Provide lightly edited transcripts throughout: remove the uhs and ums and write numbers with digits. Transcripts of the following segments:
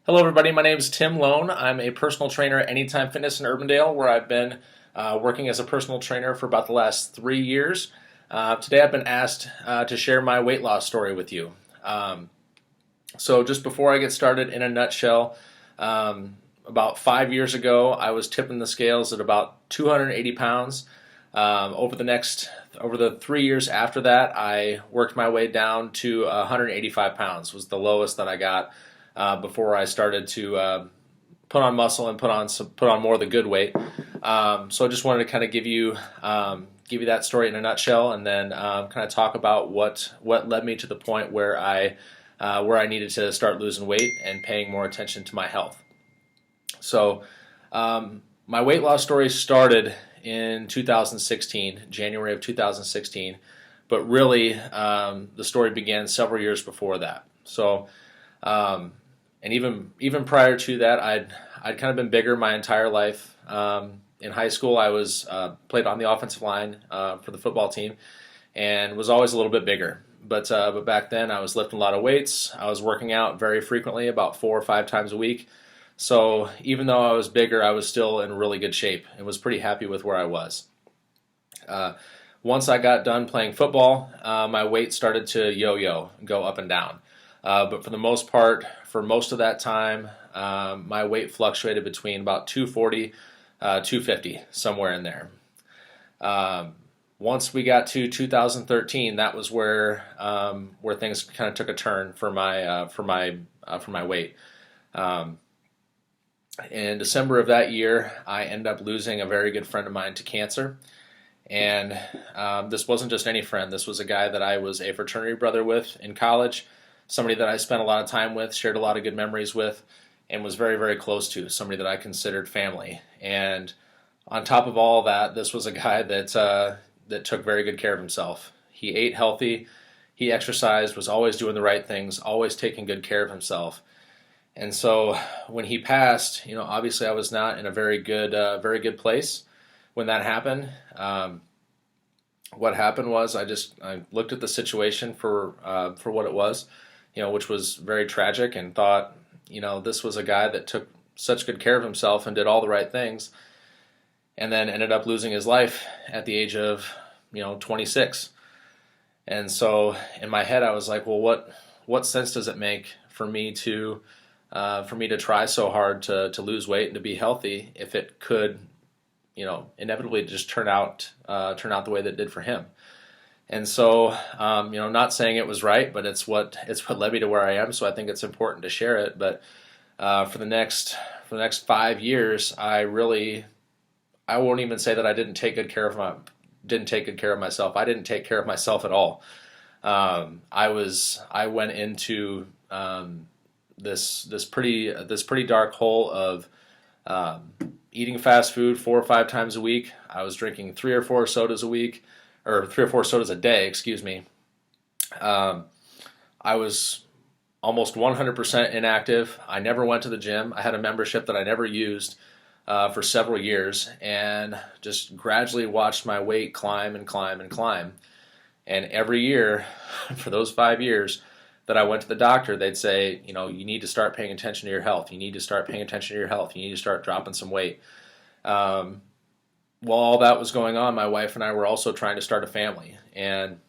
Hello, everybody. My name is Tim Lone. I'm a personal trainer at Anytime Fitness in Urbandale, where I've been working as a personal trainer for about the last 3 years. Today, I've been asked to share my weight loss story with you. So, just before I get started, in a nutshell, about 5 years ago, I was tipping the scales at about 280 pounds. Over the 3 years after that, I worked my way down to 185 pounds. Was the lowest that I got before I started to put on muscle and put on more of the good weight. So I just wanted to kind of give you that story in a nutshell, and then kind of talk about what led me to the point where I needed to start losing weight and paying more attention to my health. So my weight loss story started in 2016, January of 2016, but really the story began several years before that. So and even prior to that, I'd kind of been bigger my entire life. In high school, I was played on the offensive line for the football team, and was always a little bit bigger. But back then, I was lifting a lot of weights. I was working out very frequently, about 4 or 5 times a week. So even though I was bigger, I was still in really good shape and was pretty happy with where I was. Once I got done playing football, my weight started to yo-yo, go up and down. But for the most part, for most of that time, my weight fluctuated between about 240, 250, somewhere in there. Once we got to 2013, that was where things kind of took a turn for my weight. In December of that year, I ended up losing a very good friend of mine to cancer. And this wasn't just any friend. This was a guy that I was a fraternity brother with in college, somebody that I spent a lot of time with, shared a lot of good memories with, and was very, very close to, somebody that I considered family. And on top of all that, this was a guy that took very good care of himself. He ate healthy, he exercised, was always doing the right things, always taking good care of himself. And so when he passed, obviously I was not in a very good place when that happened. What happened was I looked at the situation for what it was, which was very tragic, and thought, this was a guy that took such good care of himself and did all the right things, and then ended up losing his life at the age of 26. And so in my head, I was like, well, what sense does it make for me to try so hard to lose weight and to be healthy if it could inevitably just turn out the way that it did for him? And so, not saying it was right, but it's what led me to where I am. So I think it's important to share it. But for the next 5 years, I won't even say that I didn't take good care of myself. I didn't take care of myself at all. I went into this pretty dark hole of eating fast food 4 or 5 times a week. I was drinking 3 or 4 sodas a week, or 3 or 4 sodas a day, excuse me. I was almost 100% inactive. I never went to the gym. I had a membership that I never used for several years, and just gradually watched my weight climb and climb and climb. And every year, for those 5 years that I went to the doctor, they'd say, you need to start paying attention to your health. You need to start paying attention to your health. You need to start dropping some weight. While all that was going on, my wife and I were also trying to start a family. And,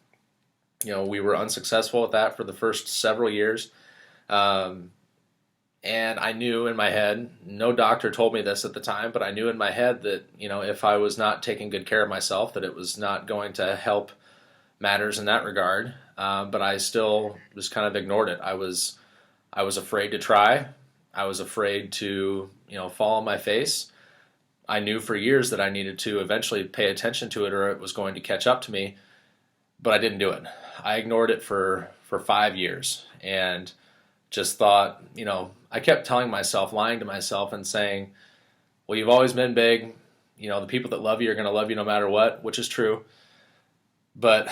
we were unsuccessful at that for the first several years. And I knew in my head, no doctor told me this at the time, but I knew in my head that, if I was not taking good care of myself, that it was not going to help matters in that regard. But I still just kind of ignored it. I was afraid to try. I was afraid to, fall on my face. I knew for years that I needed to eventually pay attention to it, or it was going to catch up to me, but I didn't do it. I ignored it for 5 years, and just thought, I kept telling myself, lying to myself and saying, well, you've always been big. The people that love you are going to love you no matter what, which is true. But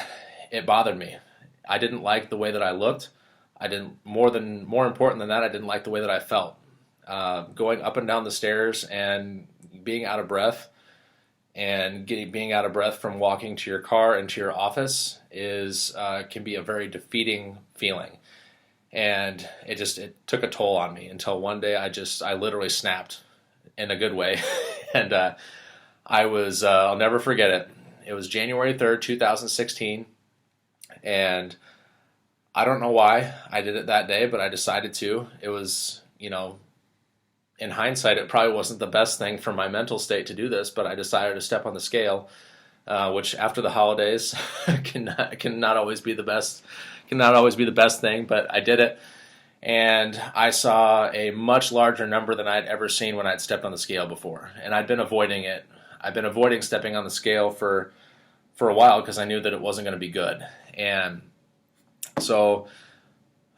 it bothered me. I didn't like the way that I looked. More important than that, I didn't like the way that I felt. Going up and down the stairs and being out of breath, and being out of breath from walking to your car and to your office can be a very defeating feeling. and it took a toll on me until one day I literally snapped in a good way. And I'll never forget it. It was January 3rd, 2016, and I don't know why I did it that day, but I decided to. It was, in hindsight, it probably wasn't the best thing for my mental state to do this, but I decided to step on the scale, which after the holidays cannot always be the best thing, but I did it, and I saw a much larger number than I'd ever seen when I'd stepped on the scale before, and I'd been avoiding it. I've been avoiding stepping on the scale for a while because I knew that it wasn't going to be good, and so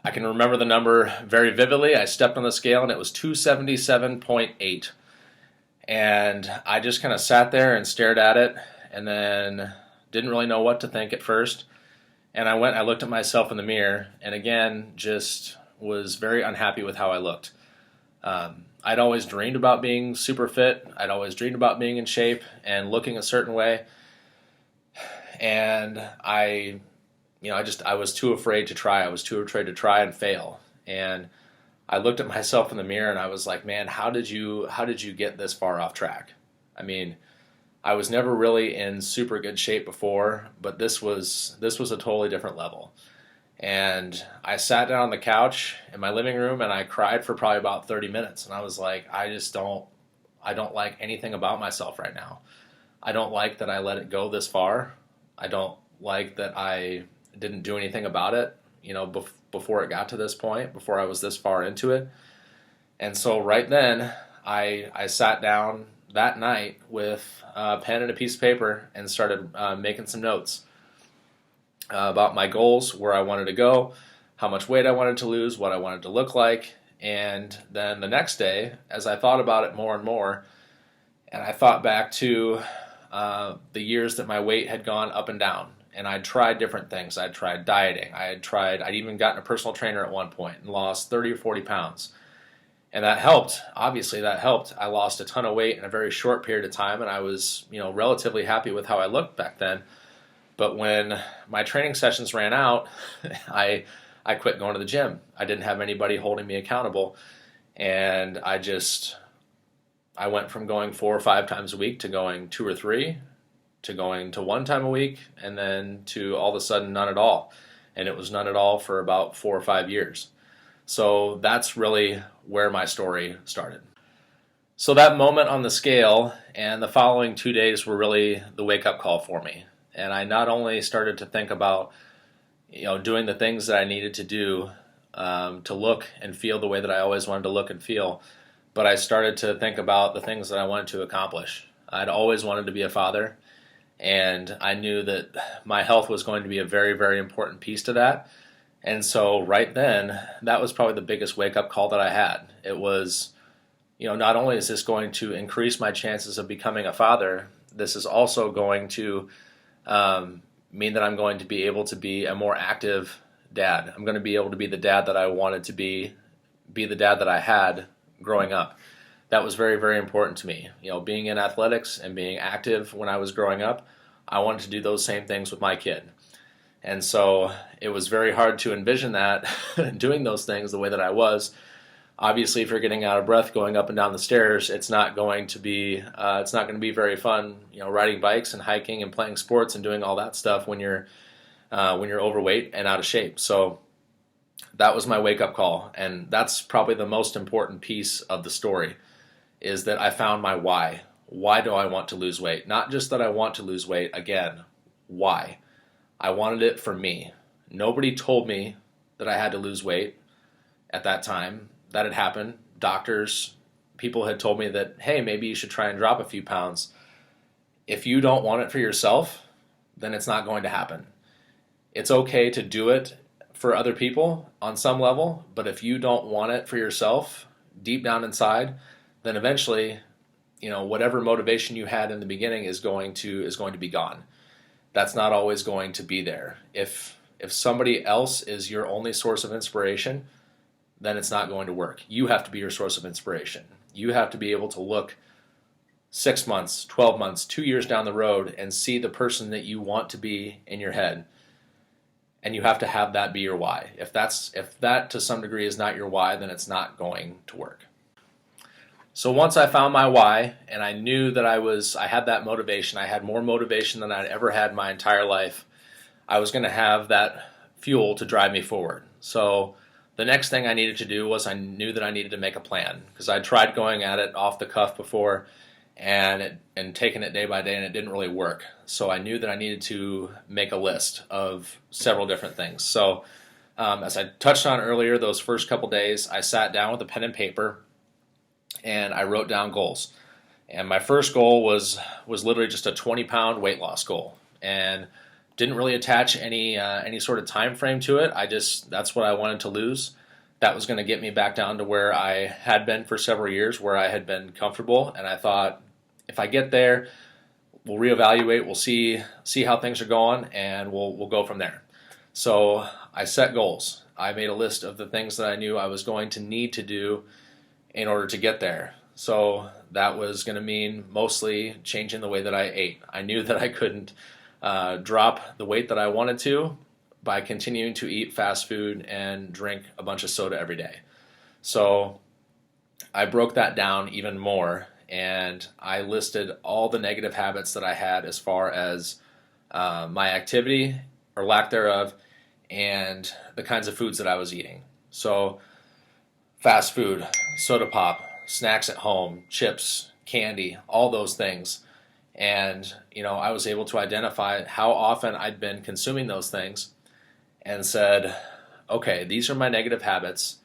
I can remember the number very vividly. I stepped on the scale and it was 277.8. And I just kind of sat there and stared at it and then didn't really know what to think at first. And I looked at myself in the mirror and again just was very unhappy with how I looked. I'd always dreamed about being super fit. I'd always dreamed about being in shape and looking a certain way. And I was too afraid to try. I was too afraid to try and fail. And I looked at myself in the mirror and I was like, man, how did you get this far off track? I mean, I was never really in super good shape before, but this was a totally different level. And I sat down on the couch in my living room and I cried for probably about 30 minutes. And I was like, I don't like anything about myself right now. I don't like that I let it go this far. I don't like that I didn't do anything about it, before it got to this point, before I was this far into it. And so right then, I sat down that night with a pen and a piece of paper and started making some notes about my goals, where I wanted to go, how much weight I wanted to lose, what I wanted to look like. And then the next day, as I thought about it more and more, and I thought back to the years that my weight had gone up and down, and I'd tried different things. I'd tried dieting. I'd even gotten a personal trainer at one point and lost 30 or 40 pounds. And that helped. Obviously, that helped. I lost a ton of weight in a very short period of time, and I was, relatively happy with how I looked back then. But when my training sessions ran out, I quit going to the gym. I didn't have anybody holding me accountable. And I went from going 4 or 5 times a week to going 2 or 3, to going to 1 time a week, and then to all of a sudden none at all. And it was none at all for about 4 or 5 years. So that's really where my story started. So that moment on the scale and the following 2 days were really the wake-up call for me. And I not only started to think about, doing the things that I needed to do to look and feel the way that I always wanted to look and feel, but I started to think about the things that I wanted to accomplish. I'd always wanted to be a father, and I knew that my health was going to be a very, very important piece to that. And so right then, that was probably the biggest wake-up call that I had. It was, not only is this going to increase my chances of becoming a father, this is also going to mean that I'm going to be able to be a more active dad. I'm going to be able to be the dad that I wanted to be the dad that I had growing up. That was very, very important to me. Being in athletics and being active when I was growing up, I wanted to do those same things with my kid. And so it was very hard to envision that, doing those things the way that I was. Obviously, if you're getting out of breath going up and down the stairs, it's not going to be very fun, riding bikes and hiking and playing sports and doing all that stuff when you're overweight and out of shape. So that was my wake-up call, and that's probably the most important piece of the story, is that I found my why. Why do I want to lose weight? Not just that I want to lose weight, again, why? I wanted it for me. Nobody told me that I had to lose weight at that time. That had happened. Doctors, people had told me that, hey, maybe you should try and drop a few pounds. If you don't want it for yourself, then it's not going to happen. It's okay to do it for other people on some level, but if you don't want it for yourself, deep down inside, then eventually, whatever motivation you had in the beginning is going to be gone. That's not always going to be there. If somebody else is your only source of inspiration, then it's not going to work. You have to be your source of inspiration. You have to be able to look 6 months, 12 months, 2 years down the road and see the person that you want to be in your head. and you have to have that be your why. If that to some degree is not your why, then it's not going to work. So once I found my why and I knew that I had that motivation, I had more motivation than I'd ever had in my entire life, I was going to have that fuel to drive me forward. So the next thing I needed to do was I knew that I needed to make a plan, because I tried going at it off the cuff before and taking it day by day, and it didn't really work. So I knew that I needed to make a list of several different things. So as I touched on earlier, those first couple days, I sat down with a pen and paper and I wrote down goals. And my first goal was literally just a 20-pound weight loss goal, and didn't really attach any sort of time frame to it. That's what I wanted to lose. That was going to get me back down to where I had been for several years, where I had been comfortable. And I thought, if I get there, we'll reevaluate, we'll see how things are going, and we'll go from there. So I set goals. I made a list of the things that I knew I was going to need to do in order to get there. So that was going to mean mostly changing the way that I ate. I knew that I couldn't drop the weight that I wanted to by continuing to eat fast food and drink a bunch of soda every day. So I broke that down even more, and I listed all the negative habits that I had as far as my activity or lack thereof, and the kinds of foods that I was eating. So fast food, soda pop, snacks at home, chips, candy, all those things. And, I was able to identify how often I'd been consuming those things and said, okay, these are my negative habits.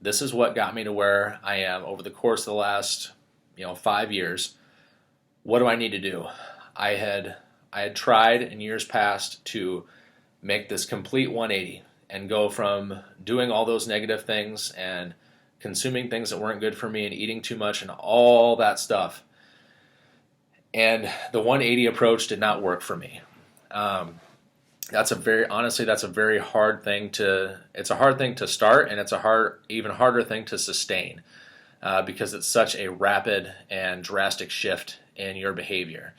This is what got me to where I am over the course of the last, 5 years. What do I need to do? I had tried in years past to make this complete 180 and go from doing all those negative things and consuming things that weren't good for me and eating too much and all that stuff. And the 180 approach did not work for me. That's a very hard thing it's a hard thing to start, and it's even harder thing to sustain, because it's such a rapid and drastic shift in your behavior.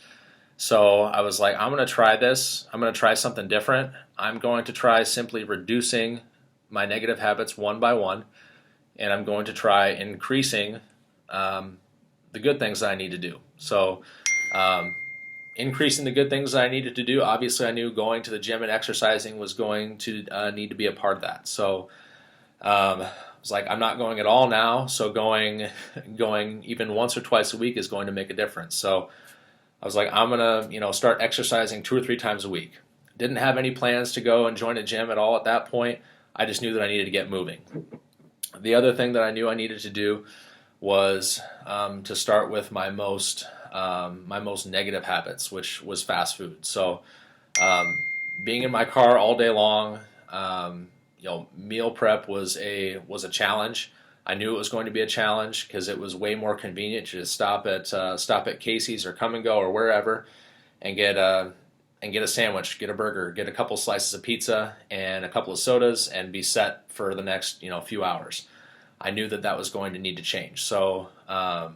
So I was like, I'm going to try this. I'm going to try something different. I'm going to try simply reducing my negative habits one by one, and I'm going to try increasing the good things that I need to do. So increasing the good things that I needed to do, obviously I knew going to the gym and exercising was going to need to be a part of that. So I was like, I'm not going at all now, so going even once or twice a week is going to make a difference. So I was like, I'm going to start exercising 2 or 3 times a week. Didn't have any plans to go and join a gym at all at that point. I just knew that I needed to get moving. The other thing that I knew I needed to do was to start with my most negative habits, which was fast food. So being in my car all day long, meal prep was a challenge. I knew it was going to be a challenge because it was way more convenient to just stop at Casey's or Come and Go or wherever and get a sandwich, get a burger, get a couple slices of pizza and a couple of sodas, and be set for the next few hours. I knew that was going to need to change. So I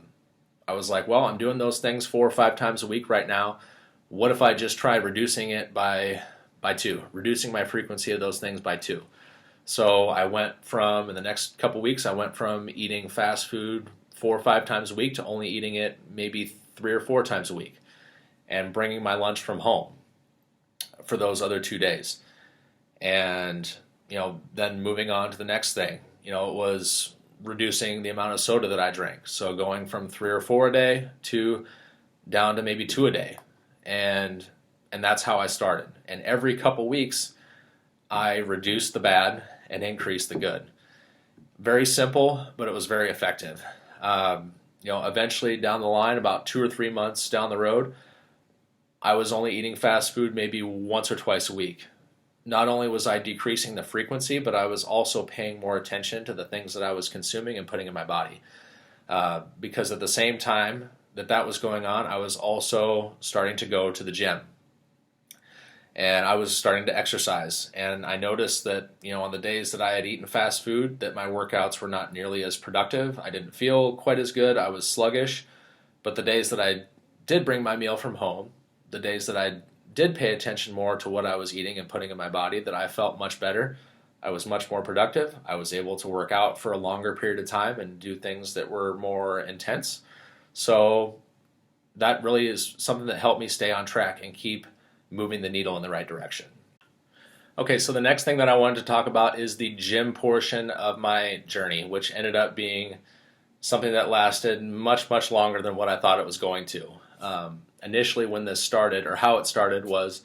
was like, well, I'm doing those things 4 or 5 times a week right now. What if I just tried reducing it by 2, reducing my frequency of those things by 2? So I went from, in the next couple weeks, I went from eating fast food 4 or 5 times a week to only eating it maybe 3 or 4 times a week, and bringing my lunch from home for those other 2 days. And, then moving on to the next thing, it was reducing the amount of soda that I drank. So going from 3 or 4 a day to down to maybe 2 a day. And that's how I started. And every couple weeks, I reduced the bad and increased the good. Very simple, but it was very effective. Eventually down the line, about 2 or 3 months down the road, I was only eating fast food maybe once or twice a week. Not only was I decreasing the frequency, but I was also paying more attention to the things that I was consuming and putting in my body. Because at the same time that was going on, I was also starting to go to the gym. And I was starting to exercise. And I noticed that, on the days that I had eaten fast food, that my workouts were not nearly as productive. I didn't feel quite as good. I was sluggish. But the days that I did bring my meal from home, the days that I did pay attention more to what I was eating and putting in my body, that I felt much better. I was much more productive. I was able to work out for a longer period of time and do things that were more intense. So that really is something that helped me stay on track and keep moving the needle in the right direction. Okay, so the next thing that I wanted to talk about is the gym portion of my journey, which ended up being something that lasted much, much longer than what I thought it was going to. Initially, when this started, or how it started, was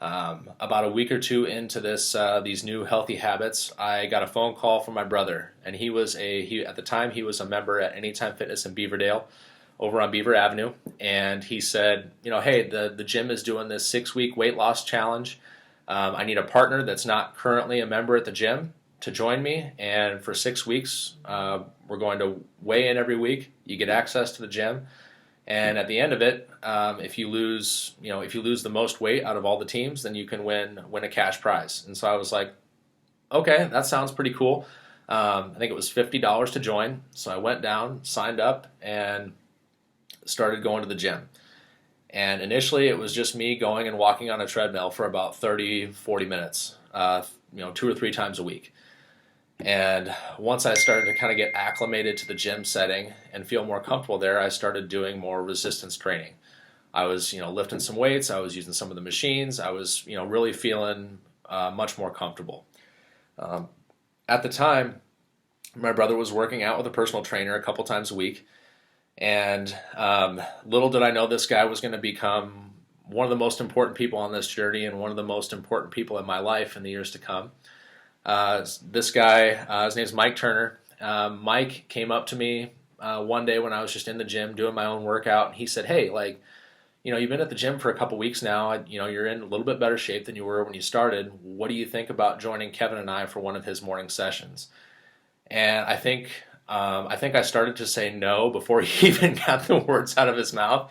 about a week or two into these new healthy habits. I got a phone call from my brother, and at the time he was a member at Anytime Fitness in Beaverdale, over on Beaver Avenue, and he said, hey, the gym is doing this 6-week weight loss challenge. I need a partner that's not currently a member at the gym to join me, and for 6 weeks, we're going to weigh in every week. You get access to the gym, and at the end of it, if you lose the most weight out of all the teams, then you can win a cash prize. And so I was like, okay, that sounds pretty cool. I think it was $50 to join, so I went down, signed up, and started going to the gym. And initially, it was just me going and walking on a treadmill for about 30, 40 minutes, 2 or 3 times a week. And once I started to kind of get acclimated to the gym setting and feel more comfortable there, I started doing more resistance training. I was, lifting some weights. I was using some of the machines. I was, really feeling much more comfortable. At the time, my brother was working out with a personal trainer a couple times a week. And little did I know this guy was going to become one of the most important people on this journey and one of the most important people in my life in the years to come. This guy, his name's Mike Turner. Mike came up to me one day when I was just in the gym doing my own workout, and he said, hey, you've been at the gym for a couple weeks now. You're in a little bit better shape than you were when you started. What do you think about joining Kevin and I for one of his morning sessions? And I think I started to say no before he even got the words out of his mouth.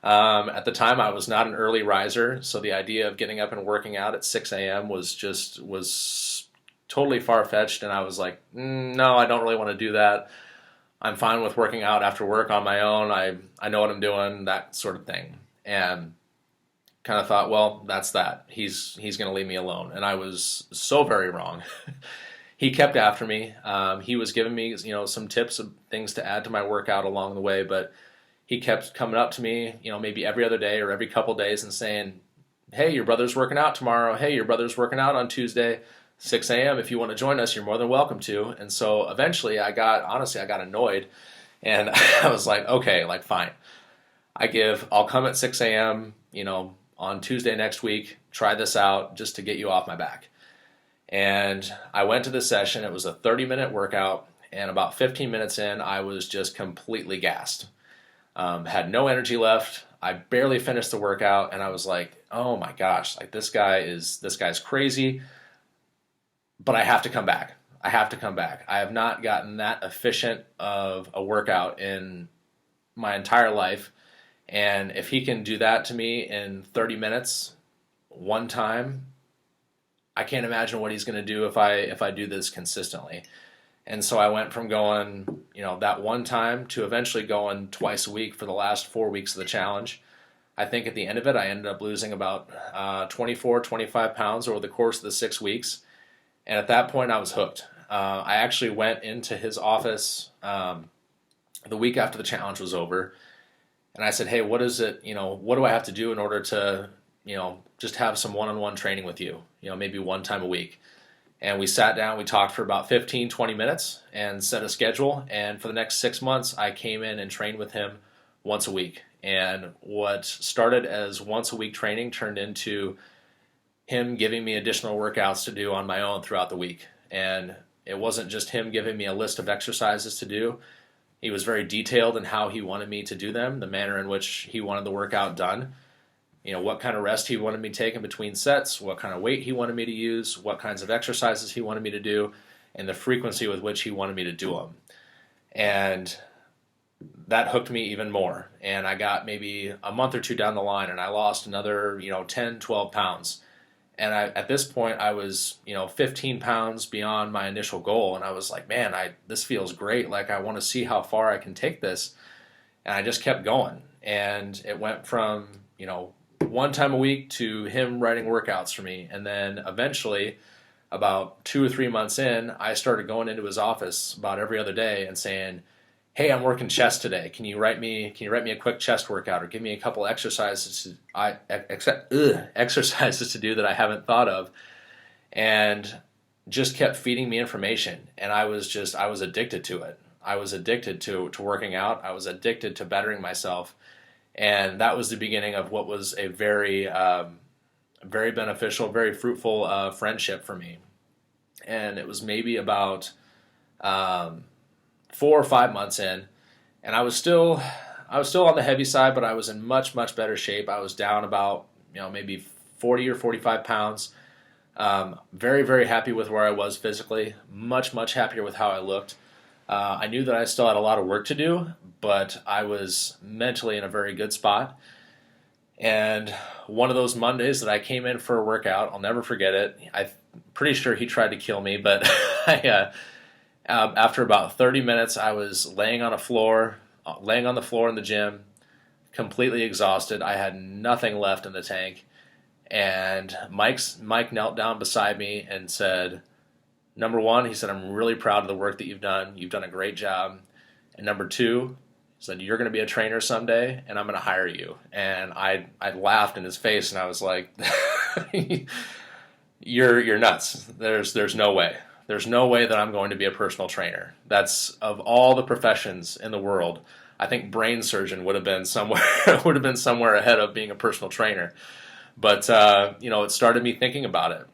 At the time, I was not an early riser, so the idea of getting up and working out at 6 a.m. was totally far-fetched, and I was like, no, I don't really want to do that. I'm fine with working out after work on my own. I know what I'm doing, that sort of thing. And kind of thought, well, that's that. He's going to leave me alone. And I was so very wrong. He kept after me. He was giving me, some tips of things to add to my workout along the way, but he kept coming up to me, maybe every other day or every couple days and saying, hey, your brother's working out tomorrow. Hey, your brother's working out on Tuesday, 6 a.m. If you want to join us, you're more than welcome to. And so eventually I got annoyed, and I was like, okay, fine. I'll come at 6 a.m., on Tuesday next week, try this out just to get you off my back. And I went to the session. It was a 30-minute workout, and about 15 minutes in, I was just completely gassed. Had no energy left. I barely finished the workout, and I was like, oh my gosh, this guy's crazy, but I have to come back. I have not gotten that efficient of a workout in my entire life. And if he can do that to me in 30 minutes, one time, I can't imagine what he's going to do if I do this consistently. And so I went from going, that one time to eventually going twice a week for the last 4 weeks of the challenge. I think at the end of it, I ended up losing about 24, 25 pounds over the course of the 6 weeks. And at that point, I was hooked. I actually went into his office the week after the challenge was over. And I said, hey, what is it, what do I have to do in order to, just have some one-on-one training with you, maybe one time a week. And we sat down, we talked for about 15, 20 minutes and set a schedule. And for the next 6 months, I came in and trained with him once a week. And what started as once a week training turned into him giving me additional workouts to do on my own throughout the week. And it wasn't just him giving me a list of exercises to do. He was very detailed in how he wanted me to do them, the manner in which he wanted the workout done, what kind of rest he wanted me to take in between sets, what kind of weight he wanted me to use, what kinds of exercises he wanted me to do, and the frequency with which he wanted me to do them. And that hooked me even more. And I got maybe a month or two down the line, and I lost another, 10, 12 pounds. And at this point, I was, 15 pounds beyond my initial goal. And I was like, man, this feels great. I want to see how far I can take this. And I just kept going. And it went from, one time a week to him writing workouts for me. And then eventually, about 2 or 3 months in, I started going into his office about every other day and saying, "Hey, I'm working chest today. Can you write me a quick chest workout or give me a couple exercises to do that I haven't thought of?" And just kept feeding me information, and I was addicted to it. I was addicted to working out. I was addicted to bettering myself, and that was the beginning of what was a very beneficial, very fruitful friendship for me. And it was maybe about 4 or 5 months in, and I was still on the heavy side, but I was in much better shape. I was down about maybe 40 or 45 pounds. Very happy with where I was physically. Much happier with how I looked. I knew that I still had a lot of work to do, but I was mentally in a very good spot. And one of those Mondays that I came in for a workout, I'll never forget it. I'm pretty sure he tried to kill me, but after about 30 minutes, I was laying on the floor in the gym, completely exhausted. I had nothing left in the tank. And Mike knelt down beside me and said, number one, he said, "I'm really proud of the work that you've done. You've done a great job. And number two," he said, "you're going to be a trainer someday, and I'm going to hire you." And I laughed in his face, and I was like, "You're nuts. There's no way. There's no way that I'm going to be a personal trainer. That's, of all the professions in the world, I think brain surgeon would have been somewhere ahead of being a personal trainer." But it started me thinking about it,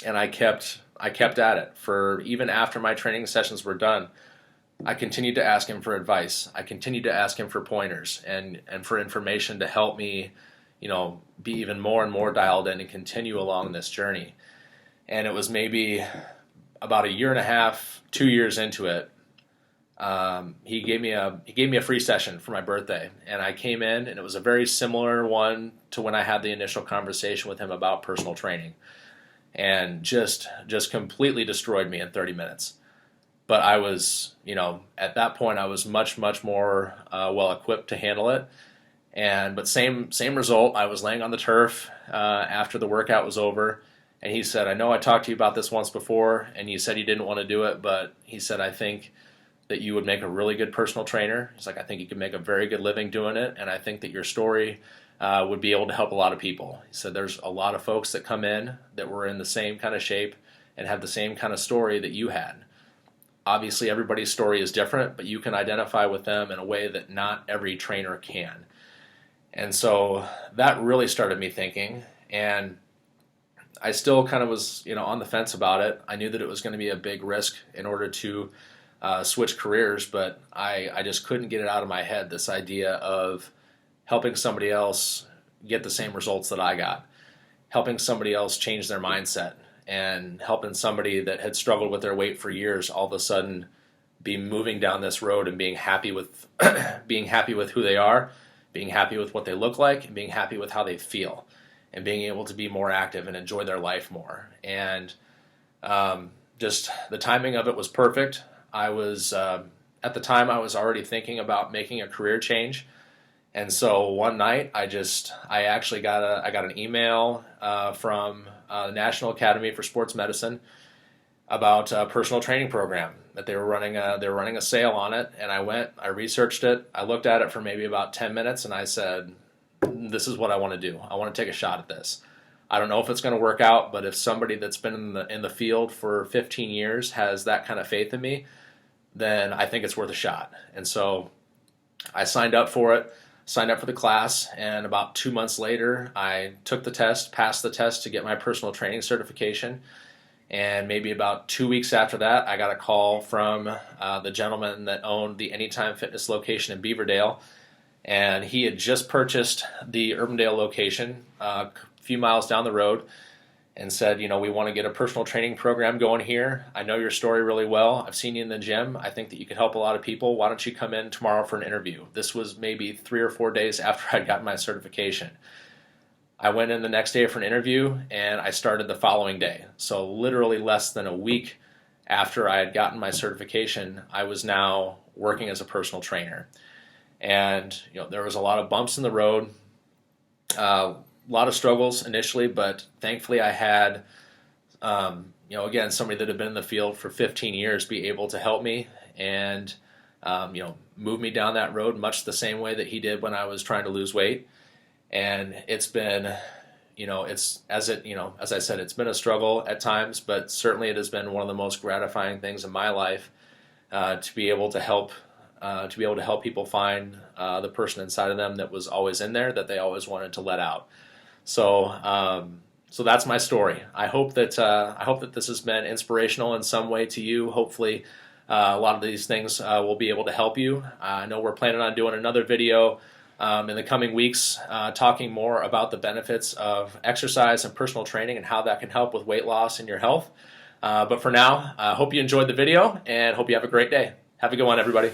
and I kept at it for even after my training sessions were done. I continued to ask him for advice. I continued to ask him for pointers and for information to help me, be even more and more dialed in and continue along this journey. And it was maybe about a year and a half, 2 years into it. He gave me a free session for my birthday, and I came in, and it was a very similar one to when I had the initial conversation with him about personal training, and just completely destroyed me in 30 minutes. But I was, at that point, I was much more well equipped to handle it. But same result. I was laying on the turf after the workout was over, and he said, "I know I talked to you about this once before, and you said you didn't want to do it, but," he said, "I think that you would make a really good personal trainer." He's like, "I think you could make a very good living doing it, and I think that your story would be able to help a lot of people." He said, "There's a lot of folks that come in that were in the same kind of shape and have the same kind of story that you had. Obviously, everybody's story is different, but you can identify with them in a way that not every trainer can." And so that really started me thinking, and I still kind of was, on the fence about it. I knew that it was going to be a big risk in order to switch careers, but I just couldn't get it out of my head, this idea of helping somebody else get the same results that I got, helping somebody else change their mindset, and helping somebody that had struggled with their weight for years all of a sudden be moving down this road and being happy with being happy with who they are, being happy with what they look like, and being happy with how they feel, and being able to be more active and enjoy their life more. And just the timing of it was perfect. I was at the time I was already thinking about making a career change, and so one night I actually got an email from the National Academy for Sports Medicine about a personal training program that they were running a sale on it, and I researched it, I looked at it for maybe about 10 minutes, and I said, "This is what I want to do. I want to take a shot at this. I don't know if it's going to work out, but if somebody that's been in the field for 15 years has that kind of faith in me, then I think it's worth a shot." And so I signed up for it, signed up for the class, and about 2 months later, I took the test, passed the test to get my personal training certification. And maybe about 2 weeks after that, I got a call from the gentleman that owned the Anytime Fitness location in Beaverdale, and he had just purchased the Urbandale location a few miles down the road, and said, "We want to get a personal training program going here. I know your story really well. I've seen you in the gym. I think that you could help a lot of people. Why don't you come in tomorrow for an interview?" This was maybe 3 or 4 days after I'd gotten my certification. I went in the next day for an interview, and I started the following day. So literally less than a week after I had gotten my certification, I was now working as a personal trainer. And there was a lot of bumps in the road. A lot of struggles initially, but thankfully I had, again, somebody that had been in the field for 15 years be able to help me and, move me down that road much the same way that he did when I was trying to lose weight. And it's been, as I said, it's been a struggle at times, but certainly it has been one of the most gratifying things in my life to be able to help people find the person inside of them that was always in there that they always wanted to let out. So that's my story. I hope that this has been inspirational in some way to you. Hopefully, a lot of these things will be able to help you. I know we're planning on doing another video in the coming weeks, talking more about the benefits of exercise and personal training and how that can help with weight loss and your health. But for now, I hope you enjoyed the video and hope you have a great day. Have a good one, everybody.